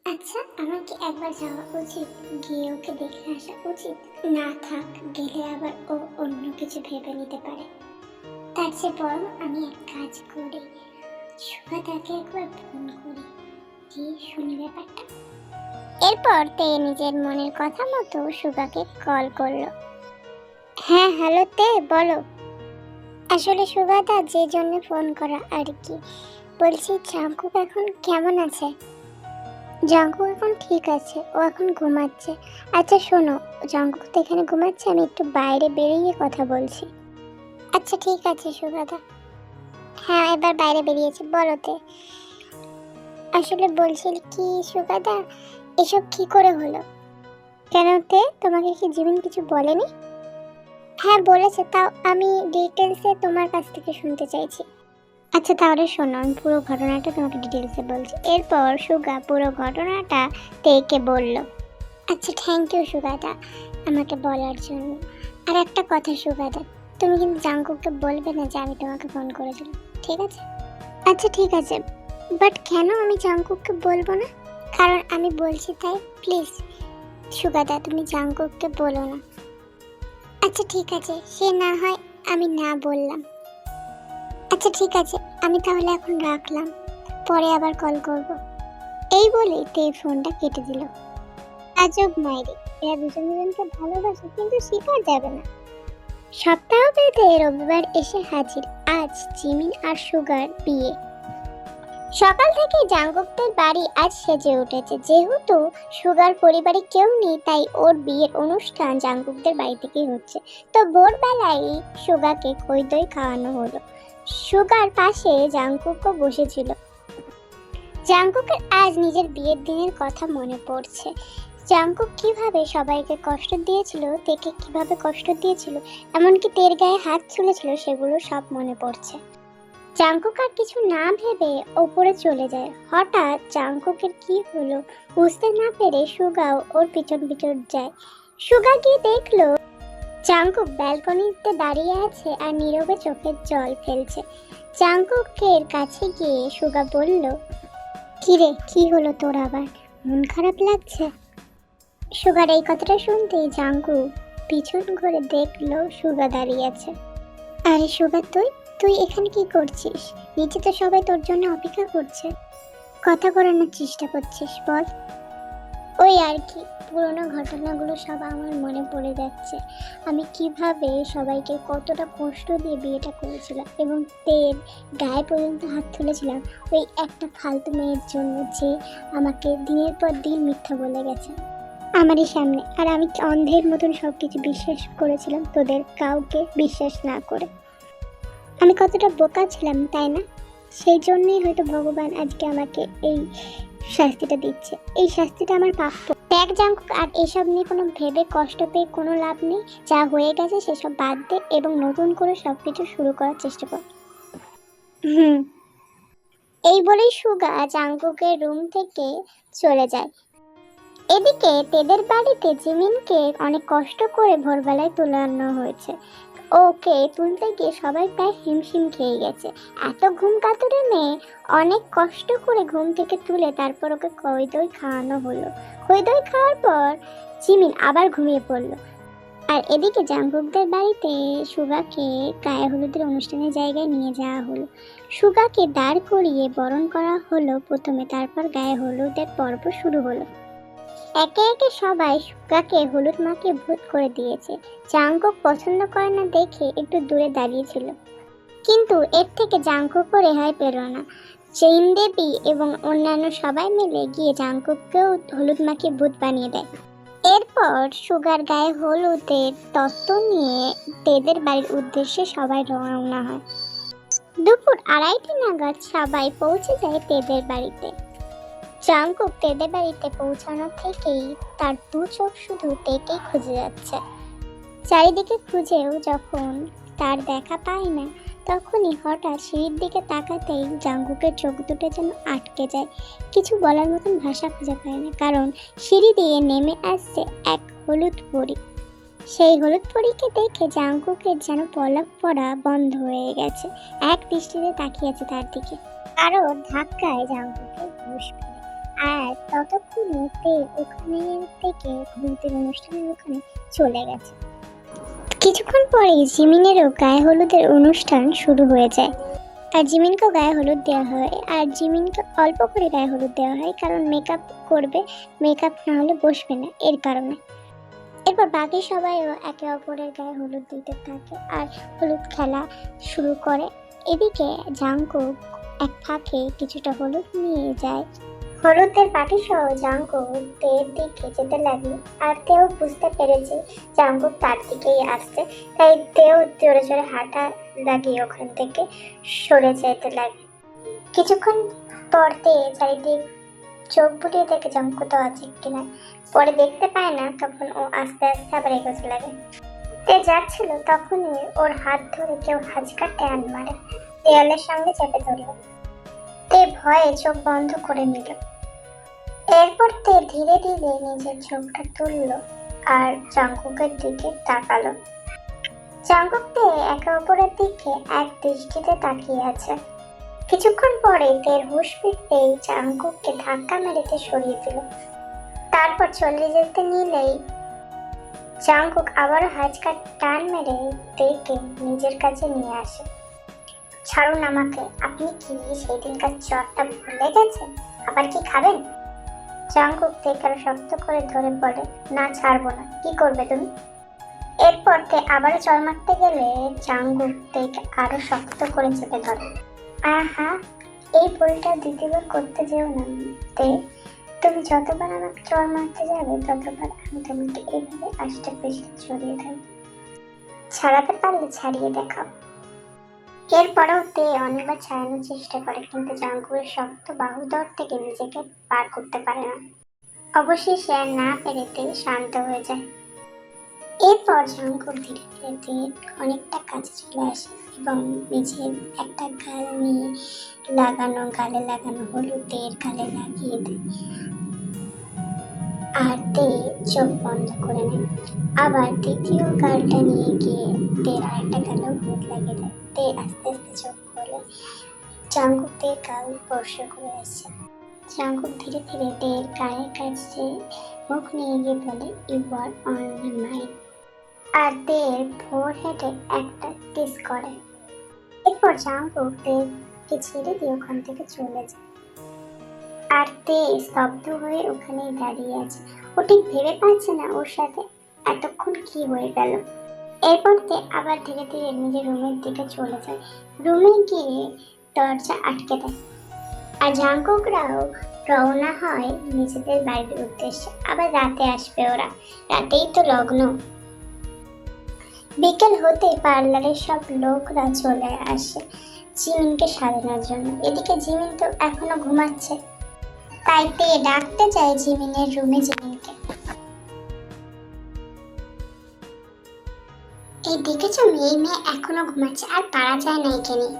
আচ্ছা, আমার কি একবার যাওয়া উচিত? গিয়ে ওকে দেখে আসা উচিত? না থাক, গেলে আবার ও অন্য কিছু ভেবে নিতে পারে। তার চেয়ে বরং আমি এক কাজ করি, সুভাতাকে একবার ফোন করি, দিয়ে শুনি ব্যাপারটা। এরপর তে নিজের মনের কথা মতো সুগাকে কল করলো। হ্যাঁ, হ্যালো তে, বলো। আসলে সুগাদা, যে জন্য ফোন করা আর কি, বলছি জাঙ্কুক এখন কেমন আছে? জাঙ্কুক এখন ঠিক আছে, ও এখন ঘুমাচ্ছে। আচ্ছা শোনো, জাঙ্কুক তো এখানে ঘুমাচ্ছে, আমি একটু বাইরে বেরিয়ে কথা বলছি। আচ্ছা ঠিক আছে সুগাদা। হ্যাঁ, এবার বাইরে বেরিয়েছে, বলোতে। আসলে বলছিল কি সুগাদা, এসব কি করে হলো? কেন তে, তোমাকে কি জিমিন কিছু বলেনি? হ্যাঁ বলেছে, তাও আমি ডিটেলসে তোমার কাছ থেকে শুনতে চাইছি। আচ্ছা তাহলে শোনো, আমি পুরো ঘটনাটা তোমাকে ডিটেলসে বলছি। এরপর সুগা পুরো ঘটনাটা তেকে বলল। আচ্ছা থ্যাংক ইউ সুগাদা আমাকে বলার জন্য। আর একটা কথা সুগাদা, তুমি কিন্তু জাঙ্কুককে বলবে না যে আমি তোমাকে ফোন করেছিলাম, ঠিক আছে? আচ্ছা ঠিক আছে, বাট কেন আমি জাঙ্কুককে বলবো না? কারণ আমি বলছি তাই, প্লিজ সুগাদা তুমি জাঙ্কুককে বলো না। আচ্ছা ঠিক আছে, সে না হয় আমি না বললাম। আচ্ছা ঠিক আছে, আমি তাহলে এখন রাখলাম, পরে আবার কল করব। এই বলেই তে ফোনটা কেটে দিল। আজব মাইরি, এরা দুজন দুজনকে ভালোবাসে কিন্তু স্বীকার যাবে না। সপ্তাহ বেঁধে রবিবার এসে হাজির আজ জিমিন আর সুগার বিয়ে। সকাল থেকে জাঙ্কুকদের বাড়ি আজ সেজে উঠেছে। যেহেতু সুগার পরিবারে কেউ নেই, তাই ওর বিয়ের অনুষ্ঠান জাঙ্কুকদের বাড়ি থেকেই হচ্ছে। তো ভোরবেলায় সুগাকে খই দই খাওয়ানো হলো। সুগার পাশে জাঙ্কুকও বসেছিল। জাঙ্কুকের আজ নিজের বিয়ের দিনের কথা মনে পড়ছে। জাঙ্কুক কিভাবে সবাইকে কষ্ট দিয়েছিল, তেকে কিভাবে কষ্ট দিয়েছিল, এমনকি তের গায়ে হাত তুলেছিল, সেগুলো সব মনে পড়ছে। জাঙ্কুক আর কিছু না ভেবে ওপরে চলে যায়। হঠাৎ জাঙ্কুকের কি হলো বুঝতে না পেরে সুগাও ওর পিছন পিছন যায়। সুগা গিয়ে দেখলো জাঙ্কুক ব্যালকনিতে দাঁড়িয়ে আছে আর নীরবে চোখের জল ফেলছে। জাঙ্কুকের কাছে গিয়ে সুগা বলল, কিরে, কি হলো তোর, আবার মন খারাপ লাগছে? সুগার এই কথাটা শুনতেই জাঙ্কুক পিছন ঘুরে দেখলো সুগা দাঁড়িয়ে আছে। আরে সুগা, তুই তুই এখানে কি করছিস? নিচে তো সবাই তোর জন্য অপেক্ষা করছে। কথা ঘোরানোর চেষ্টা করছিস, বল। ওই আর কি, পুরোনো ঘটনাগুলো সব আমার মনে পড়ে যাচ্ছে। আমি কিভাবে সবাইকে কতটা কষ্ট দিয়ে বিয়েটা করেছিলাম এবং তের গায়ে পর্যন্ত হাত তুলেছিলাম ওই একটা ফালতু মেয়ের জন্য, যে আমাকে দিনের পর দিন মিথ্যা বলে গেছে আমারই সামনে। আর আমি অন্ধের মতন সব কিছু বিশ্বাস করেছিলাম, তোদের কাউকে বিশ্বাস না করে। আমি কতটা বোকা ছিলাম, তাই না? সেই জন্যই হয়তো ভগবান আজকে আমাকে এই শাস্তিটা দিচ্ছে। এই শাস্তিটা আমার প্রাপ্য। দেখ জাঙ্কুক, আর এসব নিয়ে কোনো ভেবে কষ্ট পেয়ে কোনো লাভ নেই। যা হয়ে গেছে সেসব বাদ দে এবং নতুন করে সবকিছু শুরু করার চেষ্টা কর। এই বলেই সুগা জাঙ্কুকের রুম থেকে চলে যায়। এদিকে তেদের বাড়িতে জিমিনকে অনেক কষ্ট করে ভোরবেলায় তুলানো হয়েছে। ওকে তুলতে গিয়ে সবাই প্রায় হিমশিম খেয়ে গেছে। এত ঘুম কাতুরে মেয়ে, অনেক কষ্ট করে ঘুম থেকে তুলে তারপর ওকে খই দই খাওয়ানো হলো। খই দই খাওয়ার পর জিমিন আবার ঘুমিয়ে পড়লো। আর এদিকে জাঙ্কুকদের বাড়িতে সুগাকে গায়ে হলুদের অনুষ্ঠানের জায়গায় নিয়ে যাওয়া হলো। সুগাকে দাঁড় করিয়ে বরণ করা হলো প্রথমে, তারপর গায়ে হলুদের পর্ব শুরু হলো। একে একে সবাই সুগাকে হলুদ মাখিয়ে ভূত করে দিয়েছে। জাঙ্কুক পছন্দ করে না দেখে একটু দূরে দাঁড়িয়েছিল, কিন্তু এর থেকে জাঙ্কুকও রেহাই পেল না। চেইন দেবী এবং অন্যান্য সবাই মিলে গিয়ে জাঙ্কুককেও হলুদ মাখিয়ে ভূত বানিয়ে দেয়। এরপর সুগার গায়ে হলুদের তত্ত্ব নিয়ে তেদের বাড়ির উদ্দেশ্যে সবাই রওনা হয়। দুপুর 2:30 নাগাদ সবাই পৌঁছে যায় তেদের বাড়িতে। জাঙ্কুক তেদের বাড়িতে পৌঁছানো থেকেই তার দু চোখ শুধু তেকেই খুঁজে যাচ্ছে। চারিদিকে খুঁজেও যখন তার দেখা পায় না, তখনই হঠাৎ সিঁড়ির দিকে তাকাতেই জাঙ্কুকের চোখ দুটো যেন আটকে যায়। কিছু বলার মতন ভাষা খুঁজে পায় না, কারণ সিঁড়ি দিয়ে নেমে আসছে এক হলুদ পরী। সেই হলুদ পরীকে দেখে জাঙ্কুকের যেন পলক পড়া বন্ধ হয়ে গেছে। এক দৃষ্টিতে তাকিয়ে আছে তার দিকে। আরও ধাক্কায় জাঙ্কুকের হুঁশ ফেরে। আর ততক্ষণে তে ওখানে থেকে ঘুমতির অনুষ্ঠানের ওখানে চলে গেছে। কিছুক্ষণ পরেই জিমিনেরও গায়ে হলুদের অনুষ্ঠান শুরু হয়ে যায়। আর জিমিনকেও গায়ে হলুদ দেওয়া হয়, আর জিমিনকে অল্প করে গায়ে হলুদ দেওয়া হয়, কারণ মেকআপ করবে, মেকআপ না হলে বসবে না, এর কারণে। এরপর বাকি সবাইও একে অপরের গায়ে হলুদ দিতে থাকে আর হলুদ খেলা শুরু করে। এদিকে জাংকুক এক ফাঁকে কিছুটা হলুদ নিয়ে যায়। হলুদের বাটি সহ জাংকুক তের দিকে যেতে লাগলো, আর তেও বুঝতে পেরেছে জাংকুক তার দিকেই আসছে, তাই তেও জোরে জোরে হাঁটা লাগিয়ে ওখান থেকে সরে যেতে লাগে। কিছুক্ষণ পর তে চারিদিক চোখ বুলিয়ে দেখে জাংকুক তো আছে কিনা, পরে দেখতে পায় না, তখন ও আস্তে আস্তে আবার এগোতে লাগে। তে যাচ্ছিল, তখনই ওর হাত ধরে কেউ হাজকা টান মারে, দেয়ালের সঙ্গে চেপে ধরল। তে ভয়ে চোখ বন্ধ করে নিল। এরপর তে ধীরে ধীরে নিজের চোখটা তুলল আর জাংকুকের দিকে তাকালো। জাংকুক তে একে অপরের দিকে এক দৃষ্টিতে তাকিয়ে আছে। কিছুক্ষণ পরে তের হুঁশ ফিরতেই জাংকুককে ধাক্কা মেরেতে সরিয়ে দিল। তারপর চলে যেতে নিলেই জাংকুক আবারও হাজকা টান মেরে তেকে নিজের কাছে নিয়ে আসে। ছাড়ুন আমাকে, আপনি কি সেই দিনকার চটটা ভুলে গেছেন? আবার কি খাবেন? জাংকুক তেকে আরো শক্ত করে ধরে বলে, না ছাড়বো না, কি করবে তুমি? এরপর তে আবারও চড় মারতে গেলে জাংকুক তেকে আরো শক্ত করে চেপে ধরে। আহা, এই ভুলটা দ্বিতীয়বার করতে যেও না তে। তুমি যতবার আমাকে চড় মারতে যাবে ততবার আমি তোমাকে এইভাবে আষ্টে পৃষ্ঠে ছড়িয়ে দেব। ছাড়াতে পারলে ছাড়িয়ে দেখাও। এরপরেও তে অনেকবার ছাড়ানোর চেষ্টা করে, কিন্তু জাংকুকের শক্ত বাহুদর থেকে নিজেকে পার করতে পারে না। অবশেষে আর না পেরে তে শান্ত হয়ে যায়। এরপর জাংকুক ধীরে ধীরে তের অনেকটা কাছে চলে আসে এবং নিজের একটা গাল নিয়ে গালে লাগানো হলুদের গালে লাগিয়ে দেয়, আর তে চোখ বন্ধ করে নেয়। আবার দ্বিতীয় গালটা নিয়ে গিয়ে তের আরেকটা গালেও হলুদ লাগিয়ে দেয়। তে আস্তে আস্তে চোখ খোলে, জাংকুক তের গাল স্পর্শ করে আসছে। জাংকুক ধীরে ধীরে তের গায়ের কাছে মুখ নিয়ে গিয়ে বলে, you are on my mind, আর তের ফোরহেডে একটা কিস করে। এরপর জাংকুক তেরকে ছেড়ে দিয়ে ওখান থেকে চলে যায়, আর তে স্তব্ধ হয়ে ওখানেই দাঁড়িয়ে আছে। ও ঠিক ভেবে পাচ্ছে না ওর সাথে এতক্ষণ কি হয়ে গেল। এরপর তে আবার ধীরে ধীরে নিজের রুমের দিকে চলে যায়। রুমে গিয়ে দরজা আটকে দেয়, আর জাংকুকরাও রওনা হয় নিজেদের বাড়ির উদ্দেশ্যে। আবার রাতে আসবে ওরা, রাতেই তো লগ্ন। বিকেল হতে পার্লারের সব লোকরা চলে আসে জিমিনকে সাজানোর জন্য। এদিকে জিমিন তো এখনো ঘুমাচ্ছে, তাই তে ডাকতে যায় জিমিনের রুমে জিমিনকে। এই দেখেছো, এই মেয়ে এখনো ঘুমাচ্ছে, আর পারা যায় না একে নিয়ে।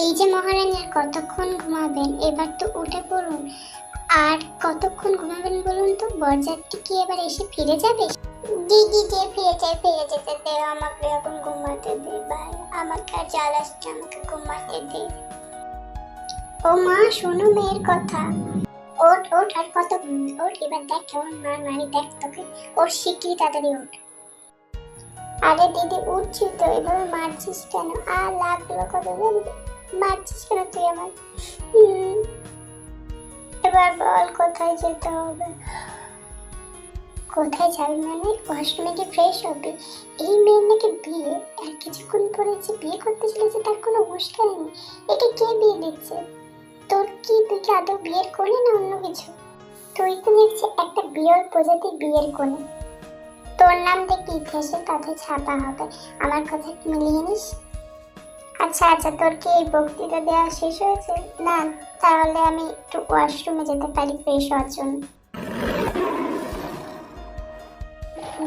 এই যে মহারানী, আর কতক্ষণ ঘুমাবেন? এবার তো উঠে পড়ুন। আর কতক্ষণ ঘুমাবেন বলুন তো? বরযাত্রী কি এবার এসে ফিরে যাবে? দিদি যে ফিরে যেতে দে, আমাকে এখন ঘুমাতে দে ভাই, আমাকে আর জ্বালাচ্ছে, আমাকে ঘুমাতে দে। ও মা, শোনো মেয়ের কথা। ওঠ ওঠ, আর কত ওঠ, এবার দেখ কেমন মার মারি, দেখ তোকে। ওর শিগগিরই তাড়াতাড়ি ওঠ। আরে দিদি উঠছি তো, এভাবে মারছিস কেন? আর লাগলো কত, মারছিস কেন তুই আমার? এবার বল কোথায় যেতে হবে? কোথায় যাবি মানে? ওয়াশরুমে গিয়ে ফ্রেশ হবি? এই মেয়ের নাকি বিয়ে, আর কিছুক্ষণ পরে যে বিয়ে করতে চলেছে তার কোনো হুঁশ নেই। একে কে বিয়ে দিচ্ছে? তোর কি, তুই কি আদৌ বিয়ের কোণে না অন্য কিছু? তুই তো দেখছি একটা বিয়ের প্রজাতি, বিয়ের কোণে। তোর নাম দেখি ইতিহাসের পাতায় ছাপা হবে, আমার কথা মিলিয়ে নিস। আচ্ছা আচ্ছা, তোর কি এই বক্তৃতা দেওয়া শেষ হয়েছে? না, তাহলে আমি একটু ওয়াশরুমে যেতে পারি ফ্রেশ হওয়ার জন্য।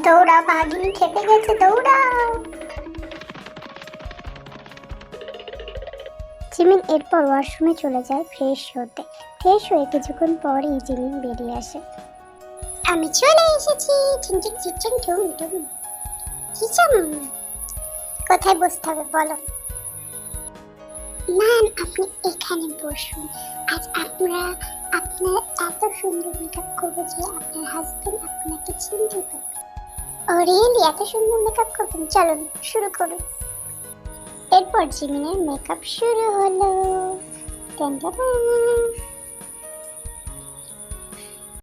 দৌড়াও ভাগিনী, খেপে গেছে, দৌড়াও। জিমিন এরপর ওয়াশরুমে চলে যায় ফ্রেশ হতে। ফ্রেশ হয়ে কিছুক্ষণ পরেই জিমিন বেরিয়ে আসে। আমি চলে এসেছি। কোথায় বসতে হবে বলো? ম্যাম, আপনি এখানে বসুন। আজ আমরা আপনার এত সুন্দর মেকআপ করবো যে আপনার হাজবেন্ড আপনাকে চিনতে পারবে। ও রিয়েলি এত সুন্দর মেকআপ করবেন? চলুন শুরু করুন। এরপর জিমিনের মেকআপ শুরু হলো। টান টান।